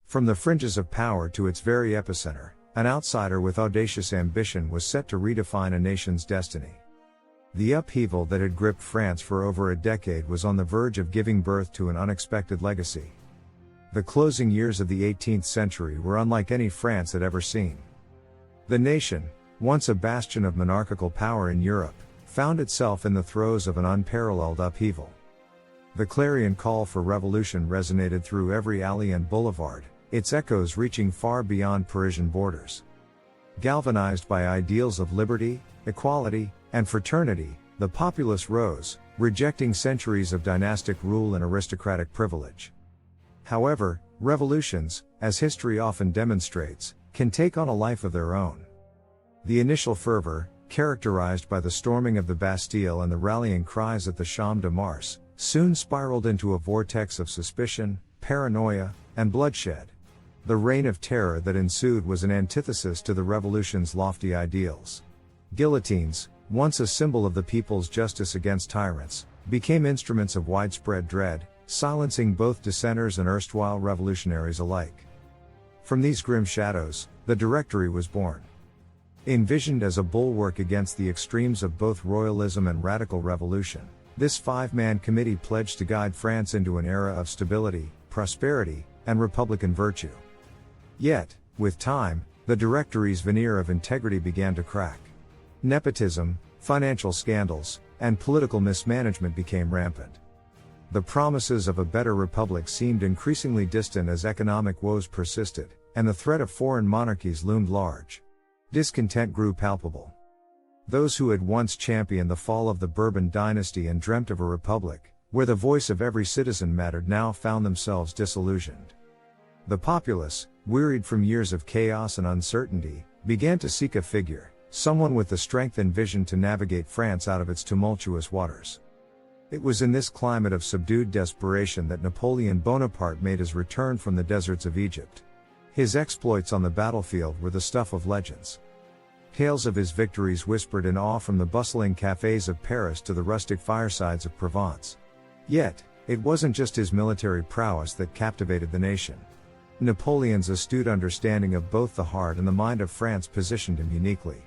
From the fringes of power to its very epicenter, an outsider with audacious ambition was set to redefine a nation's destiny. The upheaval that had gripped France for over a decade was on the verge of giving birth to an unexpected legacy. The closing years of the 18th century were unlike any France had ever seen. The nation, once a bastion of monarchical power in Europe, found itself in the throes of an unparalleled upheaval. The clarion call for revolution resonated through every alley and boulevard, its echoes reaching far beyond Parisian borders. Galvanized by ideals of liberty, equality, and fraternity, the populace rose, rejecting centuries of dynastic rule and aristocratic privilege. However, revolutions, as history often demonstrates, can take on a life of their own. The initial fervor, characterized by the storming of the Bastille and the rallying cries at the Champ de Mars, soon spiraled into a vortex of suspicion, paranoia, and bloodshed. The reign of terror that ensued was an antithesis to the revolution's lofty ideals. Guillotines, once a symbol of the people's justice against tyrants, became instruments of widespread dread, silencing both dissenters and erstwhile revolutionaries alike. From these grim shadows, the Directory was born. Envisioned as a bulwark against the extremes of both royalism and radical revolution, this five-man committee pledged to guide France into an era of stability, prosperity, and republican virtue. Yet, with time, the Directory's veneer of integrity began to crack. Nepotism, financial scandals, and political mismanagement became rampant. The promises of a better republic seemed increasingly distant as economic woes persisted, and the threat of foreign monarchies loomed large. Discontent grew palpable. Those who had once championed the fall of the Bourbon dynasty and dreamt of a republic, where the voice of every citizen mattered, now found themselves disillusioned. The populace, wearied from years of chaos and uncertainty, began to seek a figure, someone with the strength and vision to navigate France out of its tumultuous waters. It was in this climate of subdued desperation that Napoleon Bonaparte made his return from the deserts of Egypt. His exploits on the battlefield were the stuff of legends. Tales of his victories whispered in awe from the bustling cafes of Paris to the rustic firesides of Provence. Yet, it wasn't just his military prowess that captivated the nation. Napoleon's astute understanding of both the heart and the mind of France positioned him uniquely.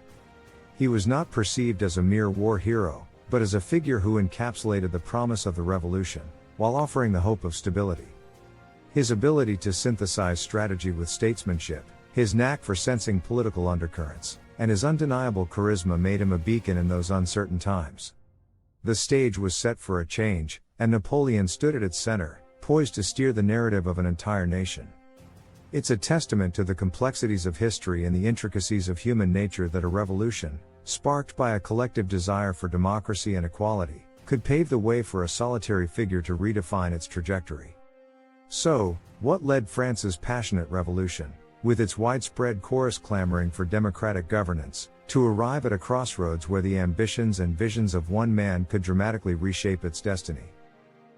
He was not perceived as a mere war hero, but as a figure who encapsulated the promise of the revolution, while offering the hope of stability. His ability to synthesize strategy with statesmanship, his knack for sensing political undercurrents, and his undeniable charisma made him a beacon in those uncertain times. The stage was set for a change, and Napoleon stood at its center, poised to steer the narrative of an entire nation. It's a testament to the complexities of history and the intricacies of human nature that a revolution, sparked by a collective desire for democracy and equality, could pave the way for a solitary figure to redefine its trajectory. So, what led France's passionate revolution, with its widespread chorus clamoring for democratic governance, to arrive at a crossroads where the ambitions and visions of one man could dramatically reshape its destiny?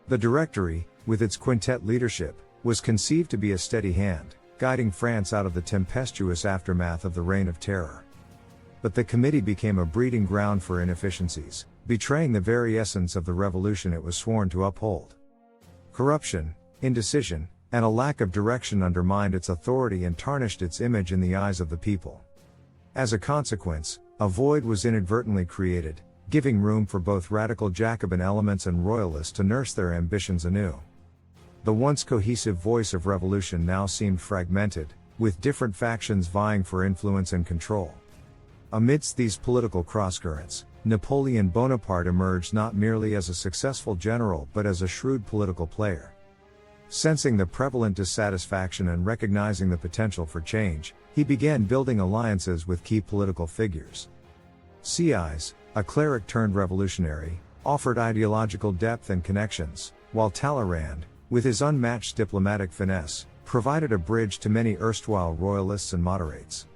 The Directory, with its quintet leadership, was conceived to be a steady hand, guiding France out of the tempestuous aftermath of the Reign of Terror. But the committee became a breeding ground for inefficiencies, betraying the very essence of the revolution it was sworn to uphold. Corruption, indecision, and a lack of direction undermined its authority and tarnished its image in the eyes of the people. As a consequence, a void was inadvertently created, giving room for both radical Jacobin elements and royalists to nurse their ambitions anew. The once cohesive voice of revolution now seemed fragmented, with different factions vying for influence and control. Amidst these political crosscurrents, Napoleon Bonaparte emerged not merely as a successful general but as a shrewd political player. Sensing the prevalent dissatisfaction and recognizing the potential for change, he began building alliances with key political figures. Sieyes, a cleric turned revolutionary, offered ideological depth and connections, while Talleyrand, with his unmatched diplomatic finesse, provided a bridge to many erstwhile royalists and moderates.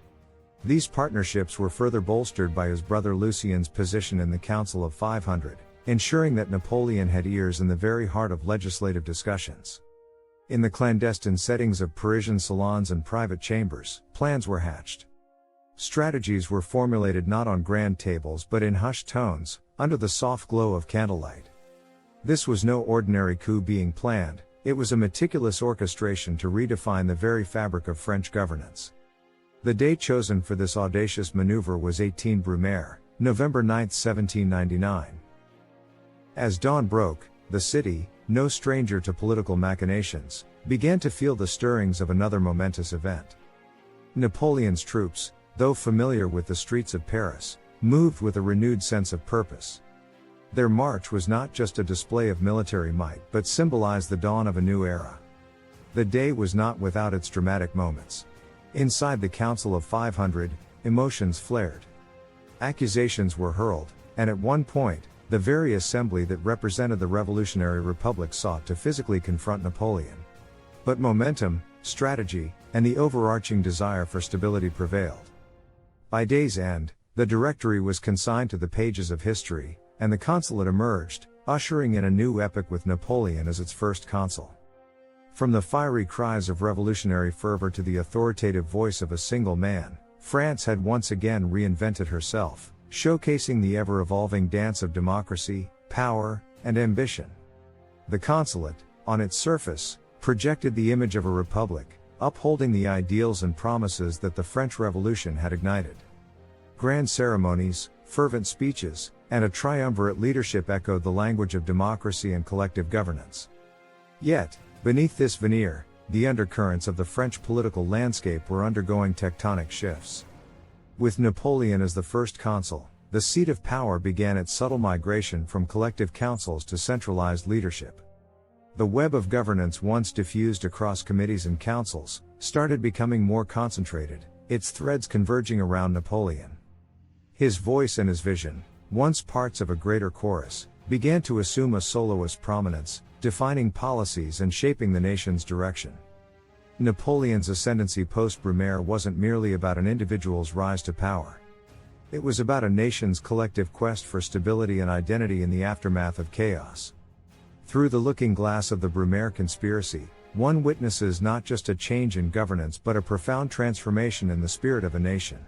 These partnerships were further bolstered by his brother Lucien's position in the Council of 500, ensuring that Napoleon had ears in the very heart of legislative discussions. In the clandestine settings of Parisian salons and private chambers, plans were hatched. Strategies were formulated not on grand tables but in hushed tones, under the soft glow of candlelight. This was no ordinary coup being planned, It was a meticulous orchestration to redefine the very fabric of French governance. The day chosen for this audacious maneuver was 18 Brumaire, November 9, 1799. As dawn broke, the city, no stranger to political machinations, began to feel the stirrings of another momentous event. Napoleon's troops, though familiar with the streets of Paris, moved with a renewed sense of purpose. Their march was not just a display of military might but symbolized the dawn of a new era. The day was not without its dramatic moments. Inside the Council of 500, emotions flared. Accusations were hurled, and at one point, the very assembly that represented the Revolutionary Republic sought to physically confront Napoleon. But momentum, strategy, and the overarching desire for stability prevailed. By day's end, the Directory was consigned to the pages of history, and the consulate emerged, ushering in a new epoch with Napoleon as its first consul. From the fiery cries of revolutionary fervor to the authoritative voice of a single man, France had once again reinvented herself, showcasing the ever-evolving dance of democracy, power, and ambition. The consulate, on its surface, projected the image of a republic, upholding the ideals and promises that the French Revolution had ignited. Grand ceremonies, fervent speeches, and a triumvirate leadership echoed the language of democracy and collective governance. Yet, beneath this veneer, the undercurrents of the French political landscape were undergoing tectonic shifts. With Napoleon as the first consul, the seat of power began its subtle migration from collective councils to centralized leadership. The web of governance once diffused across committees and councils, started becoming more concentrated, its threads converging around Napoleon. His voice and his vision, once parts of a greater chorus, began to assume a soloist prominence, defining policies and shaping the nation's direction. Napoleon's ascendancy post-Brumaire wasn't merely about an individual's rise to power. It was about a nation's collective quest for stability and identity in the aftermath of chaos. Through the looking glass of the Brumaire Conspiracy, one witnesses not just a change in governance but a profound transformation in the spirit of a nation.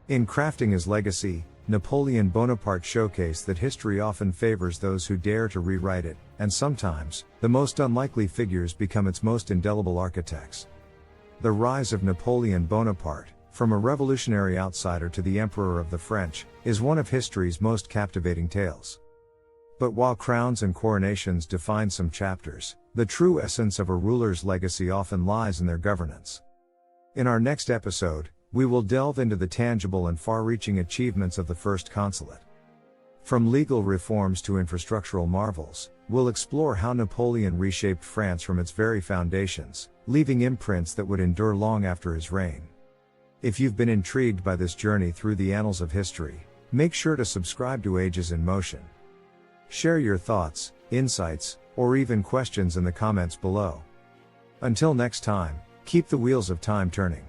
In crafting his legacy, Napoleon Bonaparte showcased that history often favors those who dare to rewrite it, and sometimes, the most unlikely figures become its most indelible architects. The rise of Napoleon Bonaparte, from a revolutionary outsider to the Emperor of the French, is one of history's most captivating tales. But while crowns and coronations define some chapters, the true essence of a ruler's legacy often lies in their governance. In our next episode, we will delve into the tangible and far-reaching achievements of the First Consulate. From legal reforms to infrastructural marvels, we'll explore how Napoleon reshaped France from its very foundations, leaving imprints that would endure long after his reign. If you've been intrigued by this journey through the annals of history, make sure to subscribe to Ages in Motion. Share your thoughts, insights, or even questions in the comments below. Until next time, keep the wheels of time turning.